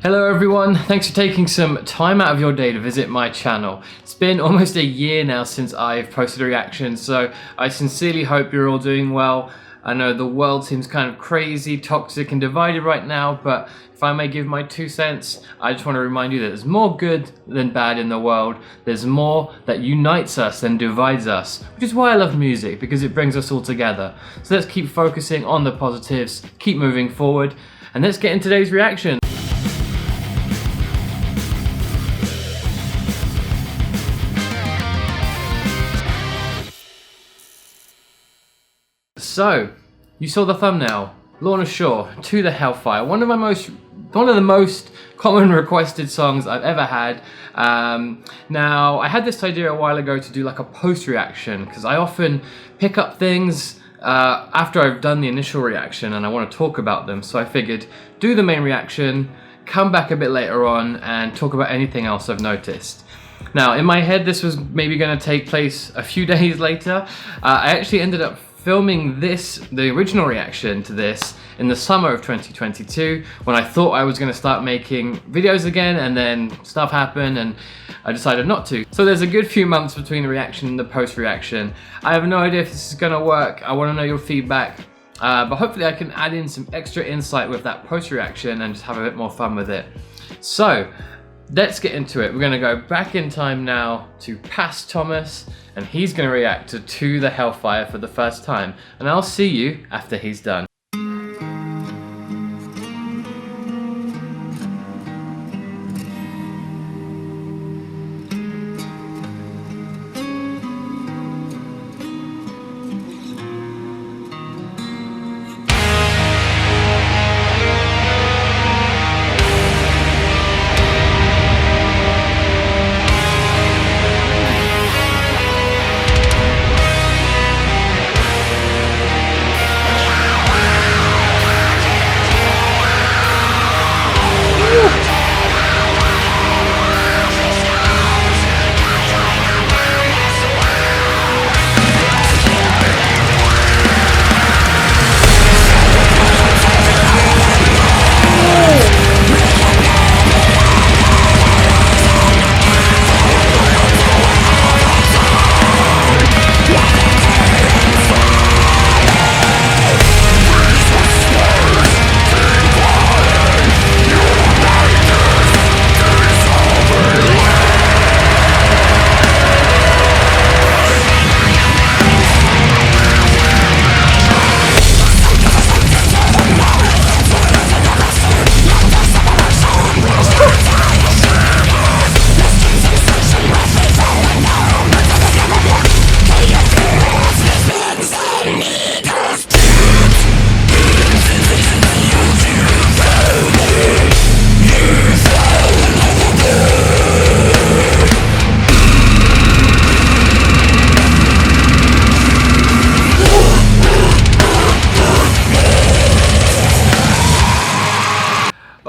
Hello everyone, thanks for taking some time out of your day to visit my channel. It's been almost a year now since I've posted a reaction, so I sincerely hope you're all doing well. I know the world seems kind of crazy, toxic and divided right now, but if I may give my 2 cents, I just want to remind you that there's more good than bad in the world. There's more that unites us than divides us, which is why I love music, because it brings us all together. So let's keep focusing on the positives, keep moving forward, and let's get into today's reaction. So, you saw the thumbnail, Lorna to the Hellfire, one of the most common requested songs I've ever had. Now, I had this idea a while ago to do like a post reaction, because I often pick up things after I've done the initial reaction and I want to talk about them, so I figured do the main reaction, come back a bit later on and talk about anything else I've noticed. Now, in my head this was maybe going to take place a few days later. I actually ended up filming the original reaction to this in the summer of 2022 when I thought I was going to start making videos again, and then stuff happened and I decided not to. So there's a good few months between the reaction and the post reaction. I have no idea if this is going to work. I want to know your feedback, but hopefully I can add in some extra insight with that post reaction and just have a bit more fun with it. So let's get into it. We're going to go back in time now to past Thomas, and he's going to react to the Hellfire for the first time. And I'll see you after he's done.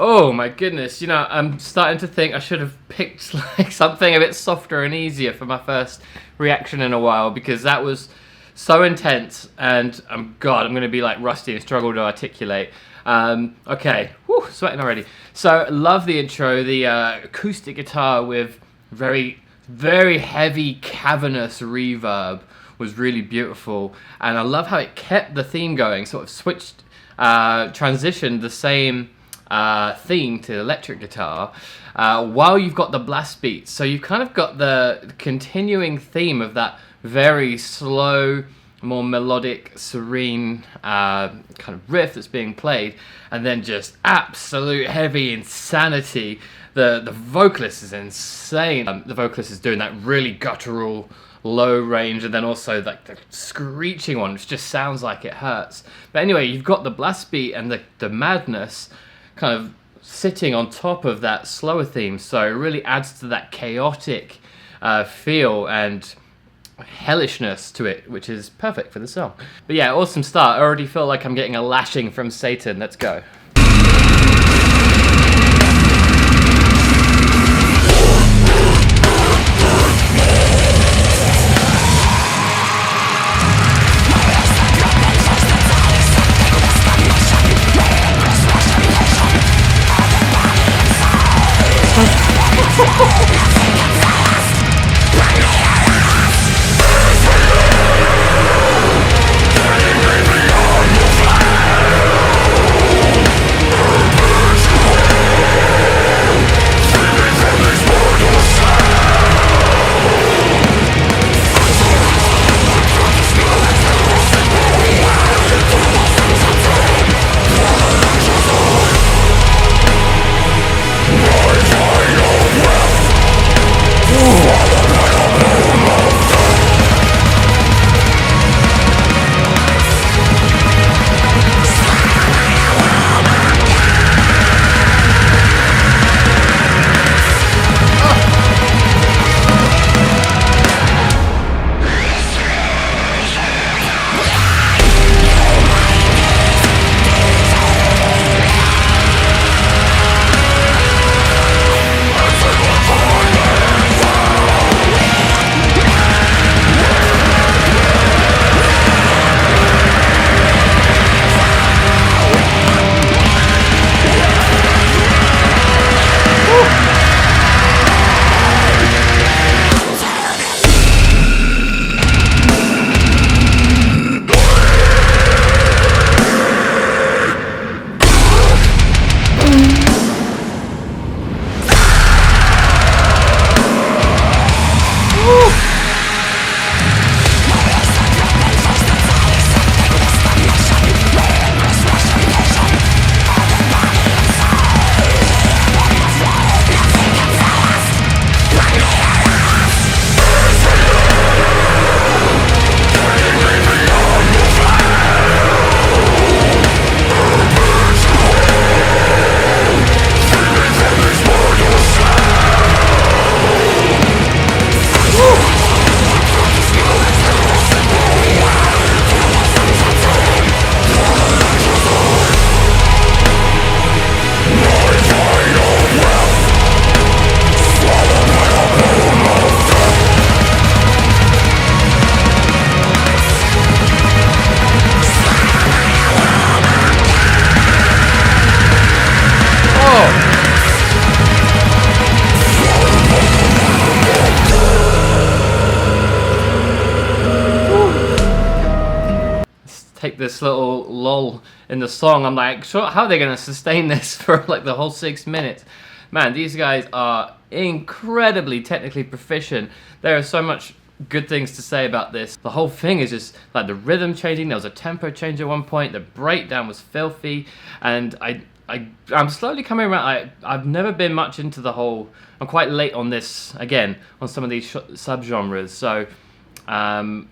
Oh my goodness, you know, I'm starting to think I should have picked like something a bit softer and easier for my first reaction in a while, because that was so intense and I'm going to be like rusty and struggle to articulate. Okay, whew, sweating already. So love the intro, the acoustic guitar with very, very heavy cavernous reverb was really beautiful, and I love how it kept the theme going, sort of switched, transitioned the same theme to electric guitar while you've got the blast beats. So you've kind of got the continuing theme of that very slow, more melodic, serene kind of riff that's being played, and then just absolute heavy insanity. The vocalist is insane. The vocalist is doing that really guttural low range, and then also like the screeching one, which just sounds like it hurts. But anyway, you've got the blast beat and the madness kind of sitting on top of that slower theme, so it really adds to that chaotic feel and hellishness to it, which is perfect for the song. But yeah, awesome start. I already feel like I'm getting a lashing from Satan. Let's go. this little lull in the song. I'm like, sure, how are they going to sustain this for like the whole 6 minutes? Man, these guys are incredibly technically proficient. There are so much good things to say about this. The whole thing is just like the rhythm changing. There was a tempo change at one point. The breakdown was filthy, and I'm slowly coming around. I've never been much into the whole. I'm quite late on this again on some of these subgenres, so I'm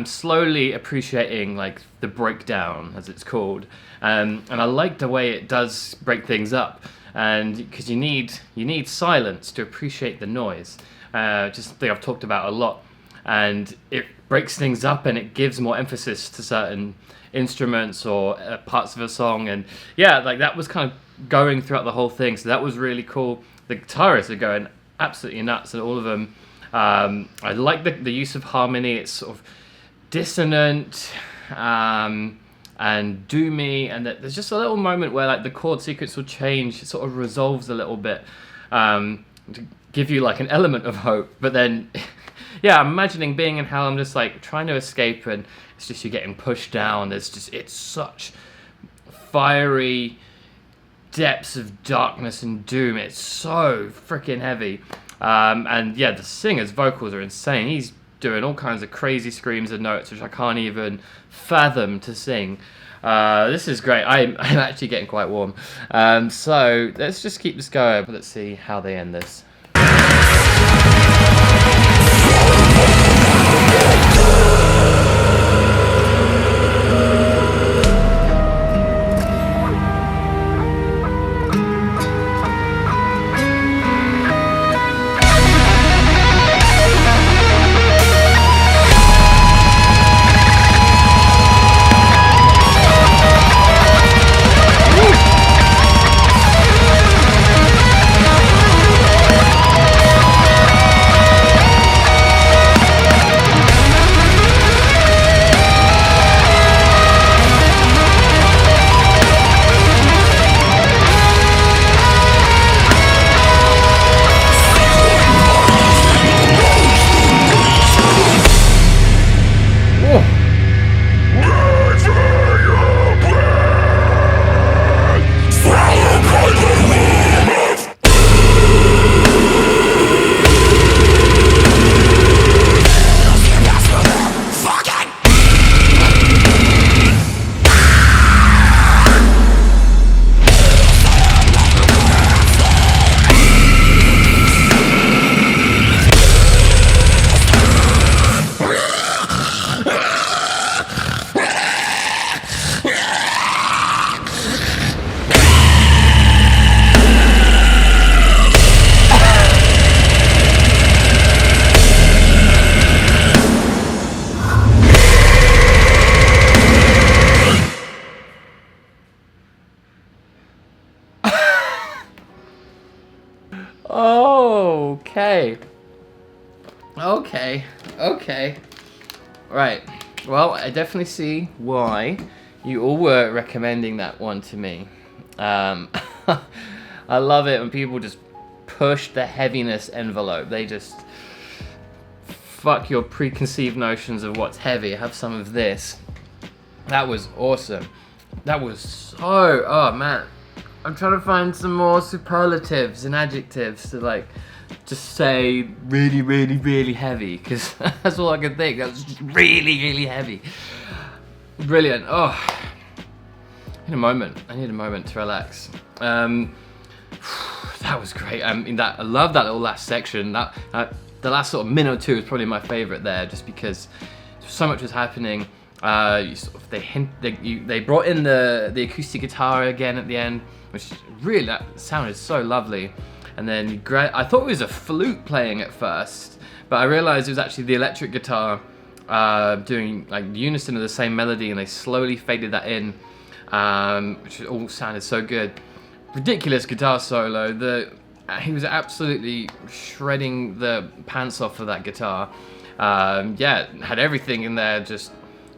slowly appreciating like the breakdown, as it's called, and I like the way it does break things up, and because you need silence to appreciate the noise. Just something I've talked about a lot. And it breaks things up and it gives more emphasis to certain instruments or parts of a song. And yeah, like that was kind of going throughout the whole thing. So that was really cool. The guitarists are going absolutely nuts, and all of them. I like the use of harmony. It's sort of dissonant and doomy, and there's just a little moment where like the chord sequence will change. It sort of resolves a little bit to give you like an element of hope, but then. Yeah, I'm imagining being in hell. I'm just like trying to escape, and it's just you're getting pushed down. It's such fiery depths of darkness and doom. It's so freaking heavy. And yeah, the singer's vocals are insane. He's doing all kinds of crazy screams and notes, which I can't even fathom to sing. This is great. I'm actually getting quite warm. So let's just keep this going. Let's see how they end this. Okay. Right. Well, I definitely see why you all were recommending that one to me. I love it when people just push the heaviness envelope. They just fuck your preconceived notions of what's heavy. Have some of this. That was awesome. That was so... Oh, man. I'm trying to find some more superlatives and adjectives to, like, just say really, really, really heavy, because that's all I can think. That was just really, really heavy. Brilliant. Oh, I need a moment to relax. That was great. I mean, I love that little last section. The last sort of minute or two is probably my favorite there, just because so much was happening. They brought in the acoustic guitar again at the end, which really, that sounded so lovely. And then I thought it was a flute playing at first, but I realized it was actually the electric guitar doing like unison of the same melody, and they slowly faded that in, which all sounded so good. Ridiculous guitar solo. He was absolutely shredding the pants off of that guitar. Yeah, had everything in there, just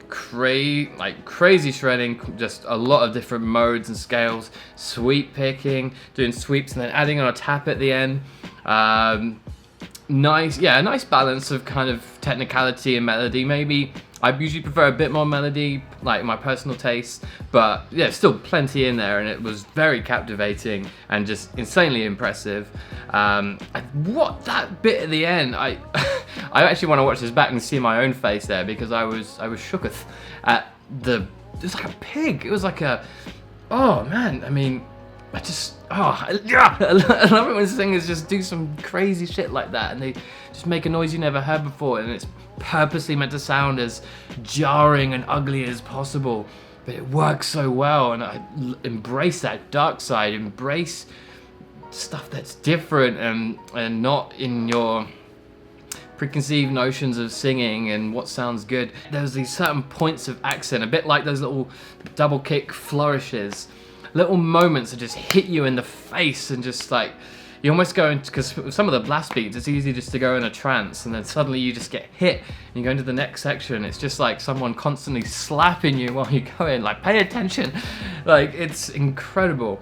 crazy shredding, just a lot of different modes and scales, sweep picking, doing sweeps and then adding on a tap at the end. A nice balance of kind of technicality and melody. Maybe I usually prefer a bit more melody, like my personal taste, but yeah, still plenty in there, and it was very captivating and just insanely impressive. What that bit at the end, I I actually want to watch this back and see my own face there, because I was shooketh at the, it was like a pig. It was like a, oh man, I mean, I just, yeah, I love it when singers just do some crazy shit like that, and they just make a noise you never heard before, and it's purposely meant to sound as jarring and ugly as possible, but it works so well. And I embrace that dark side, embrace stuff that's different and not in your preconceived notions of singing and what sounds good. There's these certain points of accent, a bit like those little double kick flourishes, little moments that just hit you in the face, and just like, you almost go into, because with some of the blast beats, it's easy just to go in a trance, and then suddenly you just get hit, and you go into the next section. It's just like someone constantly slapping you while you go in, like, pay attention. Like, it's incredible.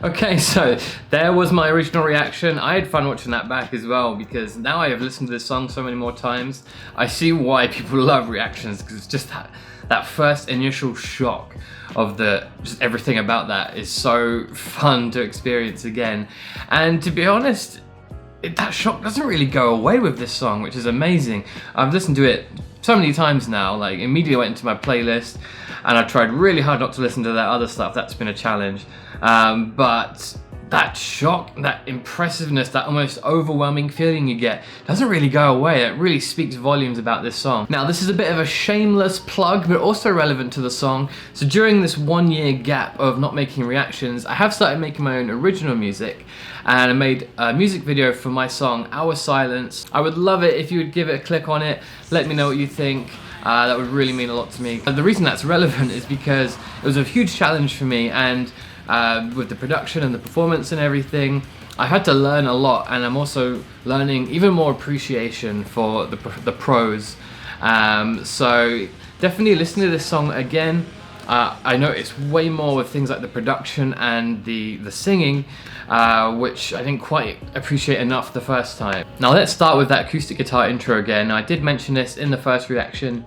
Okay, so there was my original reaction. I had fun watching that back as well, because now I have listened to this song so many more times. I see why people love reactions, because it's just that first initial shock of just everything about that is so fun to experience again. And to be honest, that shock doesn't really go away with this song, which is amazing. I've listened to it so many times now, like immediately went into my playlist, and I tried really hard not to listen to that other stuff. That's been a challenge. But that shock, that impressiveness, that almost overwhelming feeling you get doesn't really go away. It really speaks volumes about this song. Now, this is a bit of a shameless plug, but also relevant to the song. So during this 1 year gap of not making reactions, I have started making my own original music, and I made a music video for my song Our Silence. I would love it if you would give it a click on it, let me know what you think. That would really mean a lot to me. The reason that's relevant is because it was a huge challenge for me, and with the production and the performance and everything, I had to learn a lot, and I'm also learning even more appreciation for the pros. So definitely listen to this song again. I noticed way more with things like the production and the singing, which I didn't quite appreciate enough the first time. Now let's start with that acoustic guitar intro again. I did mention this in the first reaction,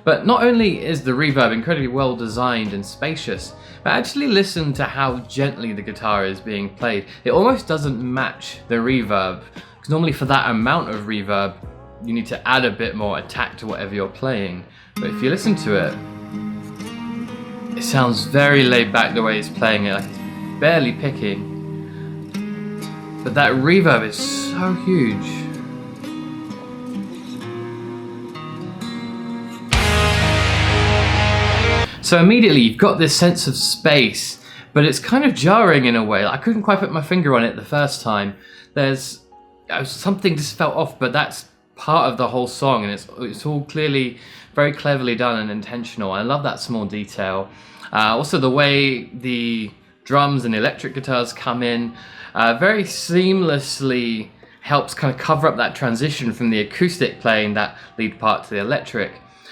but not only is the reverb incredibly well designed and spacious, but actually listen to how gently the guitar is being played. It almost doesn't match the reverb, because normally for that amount of reverb, you need to add a bit more attack to whatever you're playing. But if you listen to it, it sounds very laid back the way he's playing it, like he's barely picking. But that reverb is so huge. So immediately you've got this sense of space, but it's kind of jarring in a way. I couldn't quite put my finger on it the first time. Something just felt off, but that's part of the whole song, and it's all clearly very cleverly done and intentional. I love that small detail. Also the way the drums and electric guitars come in very seamlessly helps kind of cover up that transition from the acoustic playing that lead part to the electric.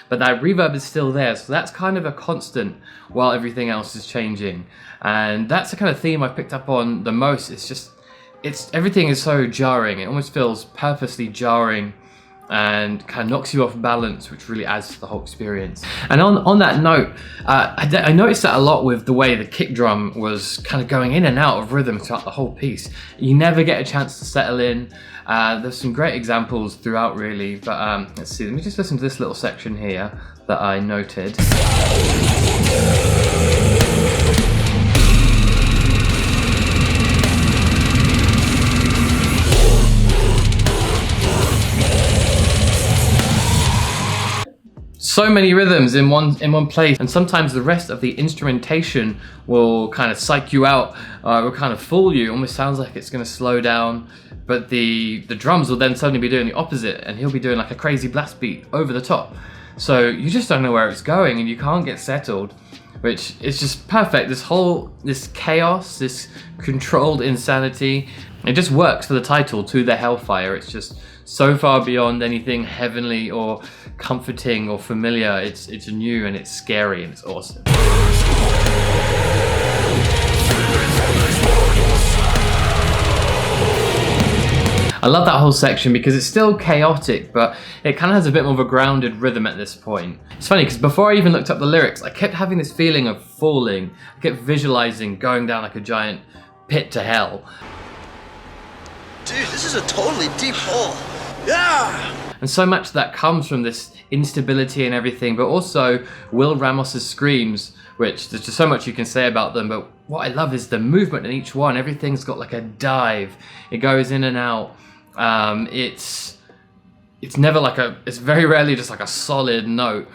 But that reverb is still there, so that's kind of a constant while everything else is changing. And that's the kind of theme I've picked up on the most. Everything is so jarring. It almost feels purposely jarring and kind of knocks you off balance, which really adds to the whole experience. And on that note, I noticed that a lot with the way the kick drum was kind of going in and out of rhythm throughout the whole piece. You never get a chance to settle in. There's some great examples throughout, really, but let's see, let me just listen to this little section here that I noted. So many rhythms in one place, and sometimes the rest of the instrumentation will kind of psych you out, will kind of fool you. It almost sounds like it's going to slow down, but the drums will then suddenly be doing the opposite, and he'll be doing like a crazy blast beat over the top. So you just don't know where it's going, and you can't get settled, which is just perfect. This chaos, this controlled insanity, it just works for the title, To the Hellfire. It's just so far beyond anything heavenly or comforting or familiar. It's new, and it's scary, and it's awesome. I love that whole section because it's still chaotic, but it kind of has a bit more of a grounded rhythm at this point. It's funny because before I even looked up the lyrics, I kept having this feeling of falling. I kept visualizing going down like a giant pit to hell. Dude, this is a totally deep hole. Yeah! And so much of that comes from this instability and everything, but also Will Ramos's screams, which there's just so much you can say about them, but what I love is the movement in each one. Everything's got like a dive. It goes in and out. It's never like it's very rarely just like a solid note.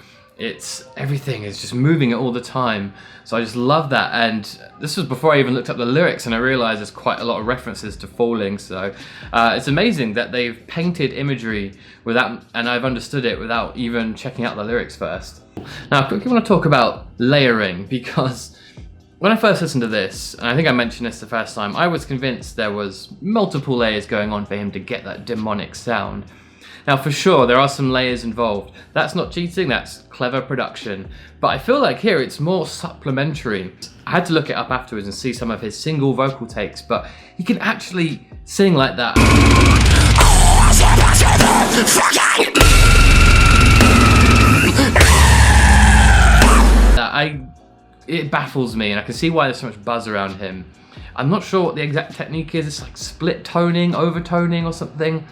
Everything is just moving it all the time. So I just love that. And this was before I even looked up the lyrics, and I realized there's quite a lot of references to falling. So it's amazing that they've painted imagery without, and I've understood it without even checking out the lyrics first. Now, I quickly want to talk about layering, because when I first listened to this, and I think I mentioned this the first time, I was convinced there was multiple layers going on for him to get that demonic sound. Now, for sure, there are some layers involved. That's not cheating, that's clever production. But I feel like here it's more supplementary. I had to look it up afterwards and see some of his single vocal takes, but he can actually sing like that. It baffles me, and I can see why there's so much buzz around him. I'm not sure what the exact technique is. It's like split toning, overtoning or something.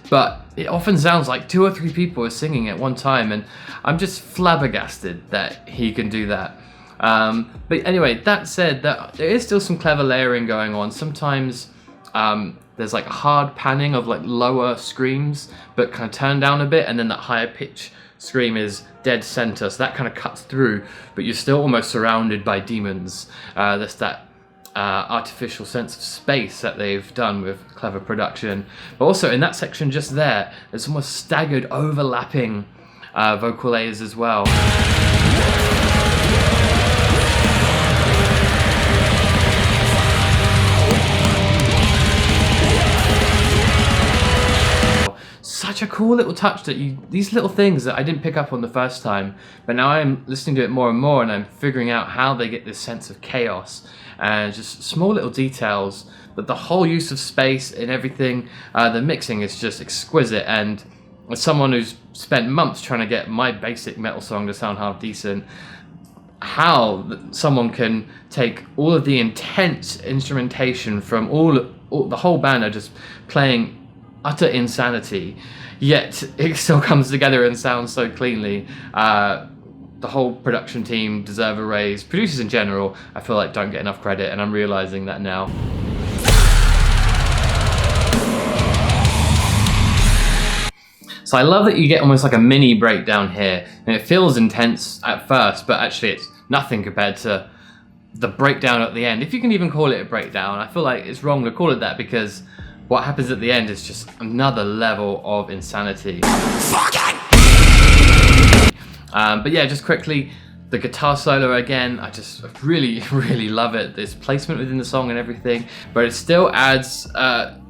But it often sounds like 2 or 3 people are singing at one time, and I'm just flabbergasted that he can do that. But anyway, that said, there is still some clever layering going on. Sometimes there's like a hard panning of like lower screams, but kind of turned down a bit, and then that higher pitch scream is dead center, so that kind of cuts through, but you're still almost surrounded by demons. There's that artificial sense of space that they've done with clever production. But also in that section just there's almost staggered overlapping vocal layers as well. Such a cool little touch that these little things that I didn't pick up on the first time, but now I'm listening to it more and more, and I'm figuring out how they get this sense of chaos and just small little details. But the whole use of space and everything, the mixing is just exquisite. And as someone who's spent months trying to get my basic metal song to sound half decent, how someone can take all of the intense instrumentation from the whole band are just playing utter insanity, yet it still comes together and sounds so cleanly. The whole production team deserve a raise. Producers in general, I feel like, don't get enough credit, and I'm realizing that now. So I love that you get almost like a mini breakdown here, and it feels intense at first, but actually it's nothing compared to the breakdown at the end. If you can even call it a breakdown, I feel like it's wrong to call it that, because what happens at the end is just another level of insanity. But yeah, just quickly, the guitar solo again, I just really, really love it. There's placement within the song and everything, but it still adds,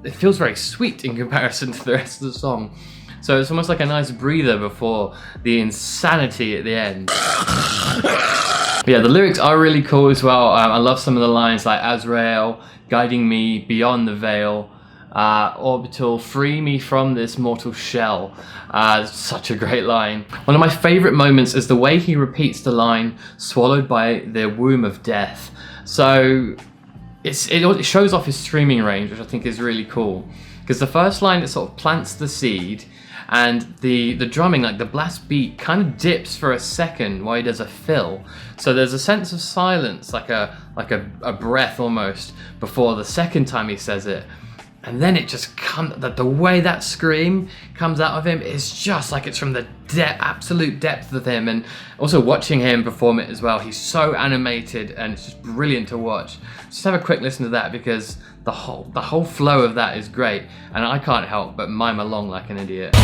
it feels very sweet in comparison to the rest of the song. So it's almost like a nice breather before the insanity at the end. But yeah, the lyrics are really cool as well. I love some of the lines like Azrael, guiding me beyond the veil. Orbital, free me from this mortal shell. Such a great line. One of my favorite moments is the way he repeats the line, swallowed by the womb of death. So it shows off his streaming range, which I think is really cool. Because the first line, it sort of plants the seed, and the drumming, like the blast beat, kind of dips for a second while he does a fill. So there's a sense of silence, like a breath almost, before the second time he says it. And then it just comes, the way that scream comes out of him is just like it's from the absolute depth of him. And also watching him perform it as well, he's so animated and it's just brilliant to watch. Just have a quick listen to that, because the whole flow of that is great, and I can't help but mime along like an idiot.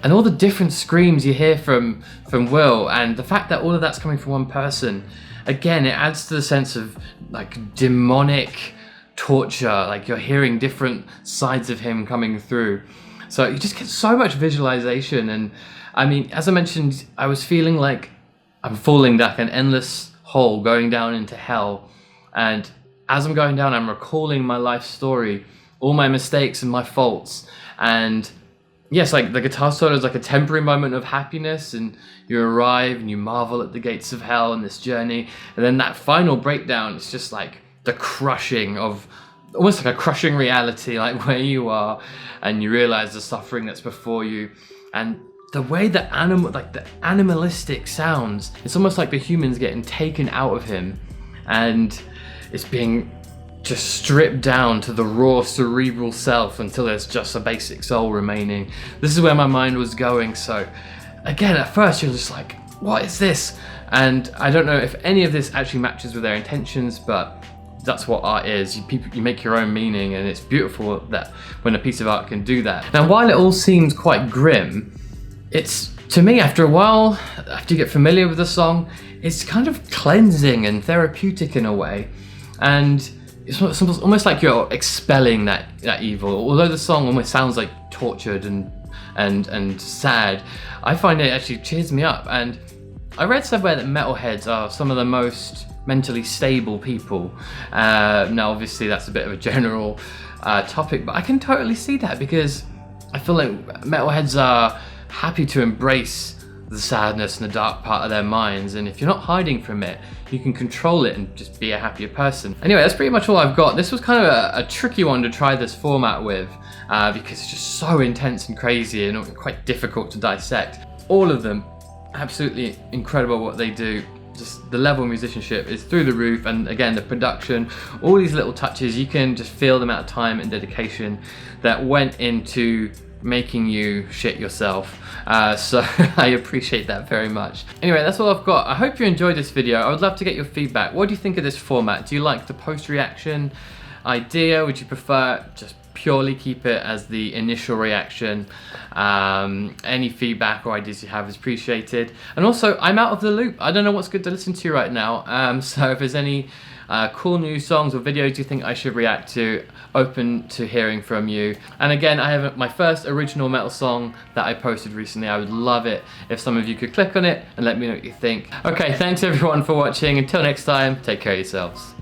And all the different screams you hear from Will, and the fact that all of that's coming from one person, again, it adds to the sense of like demonic torture. Like you're hearing different sides of him coming through. So you just get so much visualization. And I mean, as I mentioned, I was feeling like I'm falling like an endless hole going down into hell. And as I'm going down, I'm recalling my life story, all my mistakes and my faults. And yes, like the guitar solo is like a temporary moment of happiness, and you arrive and you marvel at the gates of hell in this journey. And then that final breakdown, it's just like the crushing of, almost like a crushing reality, like where you are, and you realize the suffering that's before you. And the way the animalistic sounds, it's almost like the human's getting taken out of him, and it's being just stripped down to the raw cerebral self until there's just a basic soul remaining. This is where my mind was going. So again, at first you're just like, what is this? And I don't know if any of this actually matches with their intentions, but that's what art is. You make your own meaning, and it's beautiful that when a piece of art can do that. Now, while it all seems quite grim, it's, to me, after a while, after you get familiar with the song, it's kind of cleansing and therapeutic in a way. And it's almost like you're expelling that evil. Although the song almost sounds like tortured and sad, I find it actually cheers me up. And I read somewhere that metalheads are some of the most mentally stable people. Now obviously that's a bit of a general topic, but I can totally see that, because I feel like metalheads are happy to embrace the sadness and the dark part of their minds, and if you're not hiding from it, you can control it and just be a happier person. Anyway, that's pretty much all I've got. This was kind of a tricky one to try this format with, because it's just so intense and crazy and quite difficult to dissect. All of them, absolutely incredible what they do. Just the level of musicianship is through the roof, and again, the production, all these little touches, you can just feel the amount of time and dedication that went into making you shit yourself. So I appreciate that very much. Anyway, that's all I've got. I hope you enjoyed this video. I would love to get your feedback. What do you think of this format? Do you like the post-reaction idea? Would you prefer just purely keep it as the initial reaction? Any feedback or ideas you have is appreciated. And also, I'm out of the loop. I don't know what's good to listen to right now. So if there's any cool new songs or videos you think I should react to, open to hearing from you. And again, I have my first original metal song that I posted recently. I would love it if some of you could click on it and let me know what you think. Okay, thanks everyone for watching. Until next time, take care of yourselves.